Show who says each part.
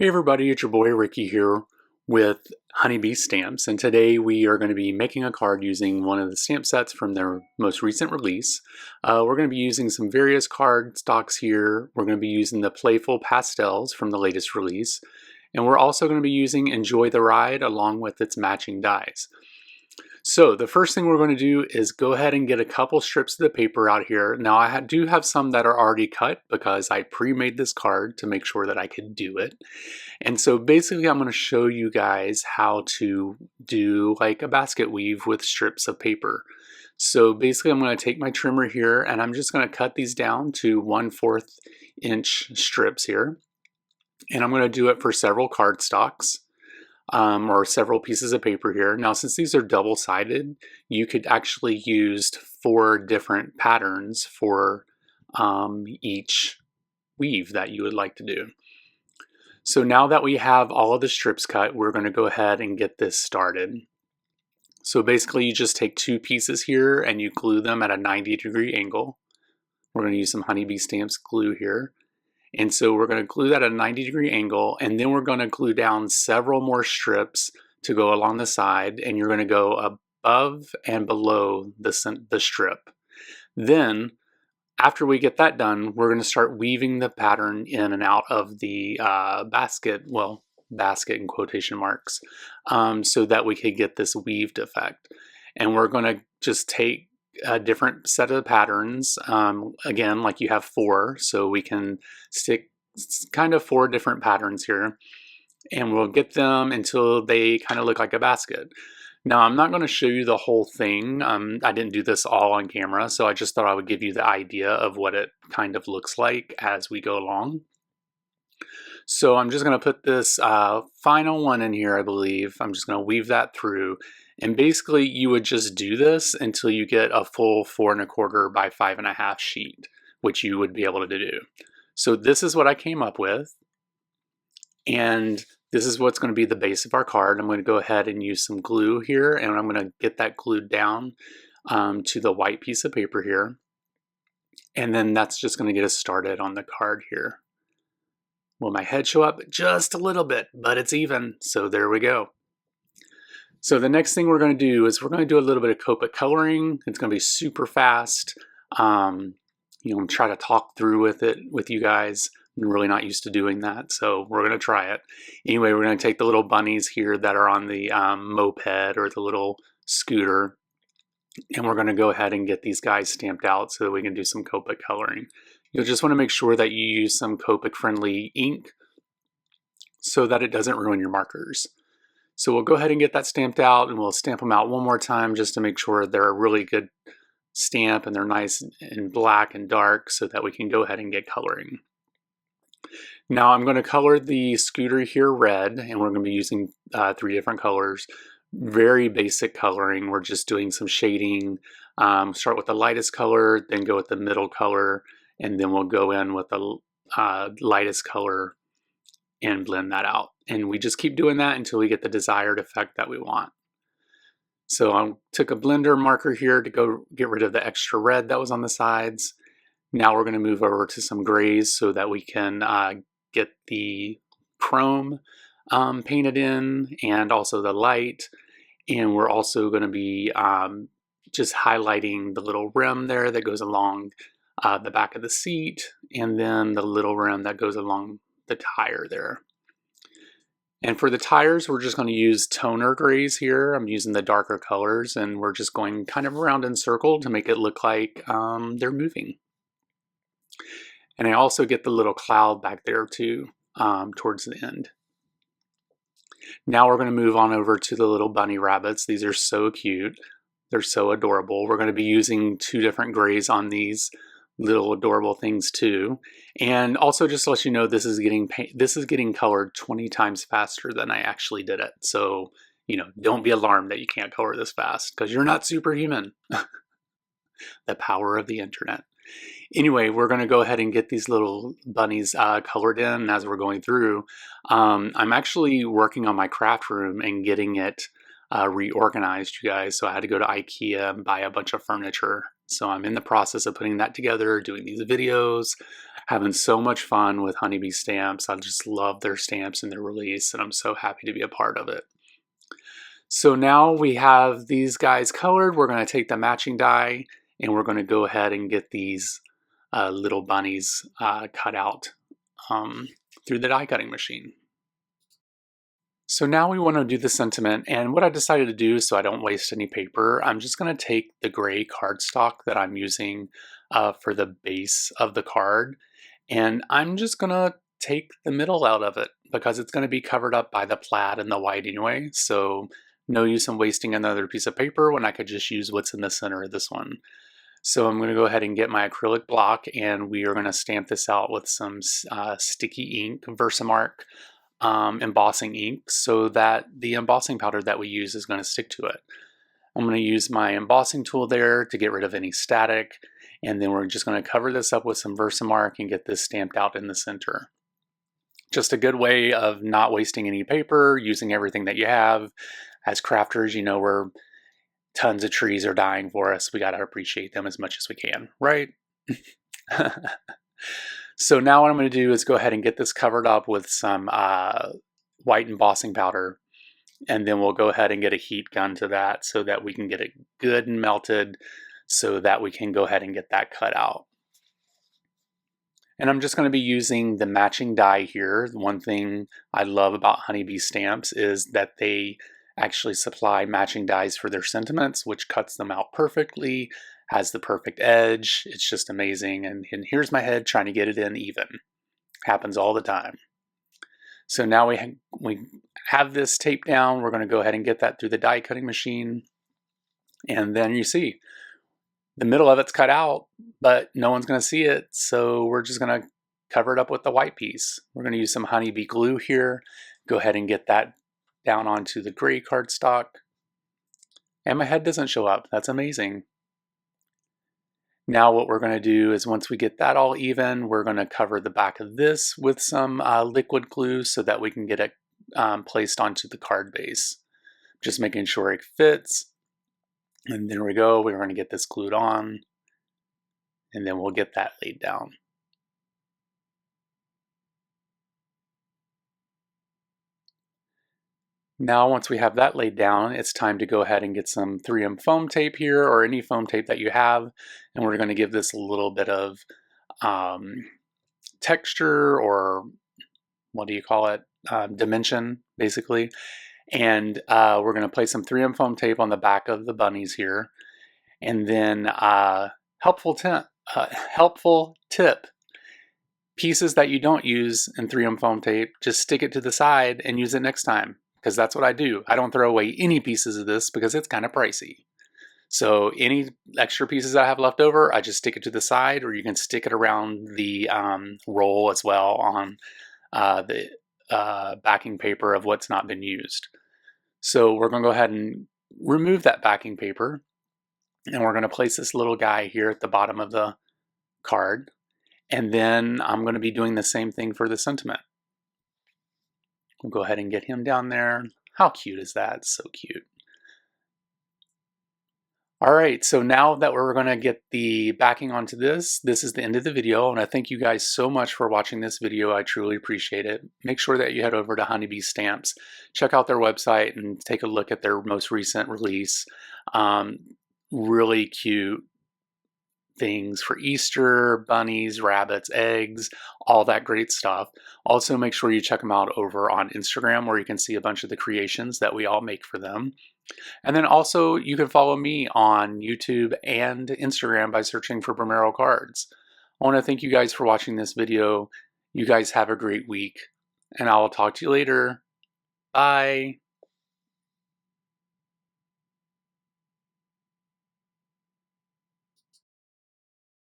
Speaker 1: Hey everybody, it's your boy Ricky here with Honeybee stamps, and today we are going to be making a card using one of the stamp sets from their most recent release. We're going to be using some various card stocks here. We're going to be using the Playful Pastels from the latest release, and we're also going to be using Enjoy the Ride along with its matching dies. So the first thing we're going to do is go ahead and get a couple strips of the paper out here. Now I do have some that are already cut because I pre-made this card to make sure that I could do it. And so basically I'm going to show you guys how to do like a basket weave with strips of paper. So basically I'm going to take my trimmer here and I'm just going to cut these down to 1/4 inch strips here. And I'm going to do it for several cardstocks. Or several pieces of paper here. Now, since these are double-sided, you could actually use 4 different patterns for each weave that you would like to do. So now that we have all of the strips cut, we're going to go ahead and get this started. So basically, you just take 2 pieces here and you glue them at a 90-degree angle. We're going to use some Honeybee Stamps glue here. And so we're going to glue that at a 90-degree angle, and then we're going to glue down several more strips to go along the side, and you're going to go above and below the strip. Then, after we get that done, we're going to start weaving the pattern in and out of the basket, well, basket in quotation marks, so that we could get this weaved effect. And we're going to just take a different set of patterns, again, like you have 4, so we can stick kind of 4 different patterns here, and we'll get them until they kind of look like a basket. Now, I'm not going to show you the whole thing. I didn't do this all on camera, so I just thought I would give you the idea of what it kind of looks like as we go along. So I'm just going to put this final one in here, I believe. I'm just going to weave that through. And basically, you would just do this until you get a full 4 1/4 by 5 1/2 sheet, which you would be able to do. So this is what I came up with. And this is what's going to be the base of our card. I'm going to go ahead and use some glue here, and I'm going to get that glued down to the white piece of paper here. And then that's just going to get us started on the card here. Will my head show up? Just a little bit, but it's even, so there we go. So the next thing we're going to do is we're going to do a little bit of Copic coloring. It's going to be super fast. Try to talk through with you guys. I'm really not used to doing that, so we're going to try it. Anyway, we're going to take the little bunnies here that are on the moped or the little scooter, and we're going to go ahead and get these guys stamped out so that we can do some Copic coloring. You'll just want to make sure that you use some Copic-friendly ink so that it doesn't ruin your markers. So we'll go ahead and get that stamped out, and we'll stamp them out one more time just to make sure they're a really good stamp and they're nice and black and dark so that we can go ahead and get coloring. Now I'm going to color the scooter here red, and we're going to be using 3 different colors. Very basic coloring. We're just doing some shading. Start with the lightest color, then go with the middle color, and then we'll go in with the lightest color and blend that out. And we just keep doing that until we get the desired effect that we want. So I took a blender marker here to go get rid of the extra red that was on the sides. Now we're going to move over to some grays so that we can get the chrome painted in and also the light. And we're also going to be just highlighting the little rim there that goes along the back of the seat, and then the little rim that goes along the tire there. And for the tires, we're just going to use toner grays here. I'm using the darker colors, and we're just going kind of around in circle to make it look like they're moving. And I also get the little cloud back there too, towards the end. Now we're going to move on over to the little bunny rabbits. These are so cute. They're so adorable. We're going to be using 2 different grays on these little adorable things too. And also just to let you know, this is getting colored 20 times faster than I actually did it. So, don't be alarmed that you can't color this fast, because you're not superhuman. The power of the internet. Anyway, we're going to go ahead and get these little bunnies colored in as we're going through. I'm actually working on my craft room and getting it reorganized, you guys. So I had to go to IKEA and buy a bunch of furniture So I'm in the process of putting that together, doing these videos, having so much fun with Honeybee stamps. I just love their stamps and their release, and I'm so happy to be a part of it. So now we have these guys colored. We're going to take the matching die and we're going to go ahead and get these little bunnies cut out through the die cutting machine. So now we want to do the sentiment, and what I decided to do so I don't waste any paper, I'm just going to take the gray cardstock that I'm using for the base of the card, and I'm just going to take the middle out of it because it's going to be covered up by the plaid and the white anyway, so no use in wasting another piece of paper when I could just use what's in the center of this one. So I'm going to go ahead and get my acrylic block, and we are going to stamp this out with some sticky ink, Versamark embossing ink, so that the embossing powder that we use is going to stick to it. I'm going to use my embossing tool there to get rid of any static, and then we're just going to cover this up with some Versamark and get this stamped out in the center. Just a good way of not wasting any paper, using everything that you have. As crafters, you know, we're tons of trees are dying for us. We got to appreciate them as much as we can, right? So now what I'm going to do is go ahead and get this covered up with some white embossing powder, and then we'll go ahead and get a heat gun to that so that we can get it good and melted so that we can go ahead and get that cut out. And I'm just going to be using the matching die here. One thing I love about Honeybee stamps is that they actually supply matching dies for their sentiments, which cuts them out perfectly, has the perfect edge. It's just amazing. And here's my head trying to get it in even. Happens all the time. So now we have this taped down. We're going to go ahead and get that through the die cutting machine. And then you see the middle of it's cut out, but no one's going to see it. So we're just going to cover it up with the white piece. We're going to use some Honeybee glue here. Go ahead and get that down onto the gray cardstock. And my head doesn't show up. That's amazing. Now what we're going to do is once we get that all even, we're going to cover the back of this with some liquid glue so that we can get it placed onto the card base. Just making sure it fits. And there we go. We're going to get this glued on, and then we'll get that laid down. Now once we have that laid down, it's time to go ahead and get some 3M foam tape here, or any foam tape that you have, and we're going to give this a little bit of texture, or what do you call it, dimension basically. And we're going to place some 3M foam tape on the back of the bunnies here, and then helpful tip. Pieces that you don't use in 3M foam tape, just stick it to the side and use it next time. Because that's what I do. I don't throw away any pieces of this because it's kind of pricey. So any extra pieces I have left over, I just stick it to the side, or you can stick it around the roll as well on the backing paper of what's not been used. So we're going to go ahead and remove that backing paper, and we're going to place this little guy here at the bottom of the card. And then I'm going to be doing the same thing for the sentiment. We'll go ahead and get him down there. How cute is that? It's so cute. All right, so now that we're going to get the backing onto this is the end of the video, and I thank you guys so much for watching this video. I truly appreciate it. Make sure that you head over to Honeybee Stamps, check out their website, and take a look at their most recent release. Really cute things for Easter, bunnies, rabbits, eggs, all that great stuff. Also, make sure you check them out over on Instagram, where you can see a bunch of the creations that we all make for them. And then also, you can follow me on YouTube and Instagram by searching for Bromero Cards. I want to thank you guys for watching this video. You guys have a great week, and I will talk to you later. Bye.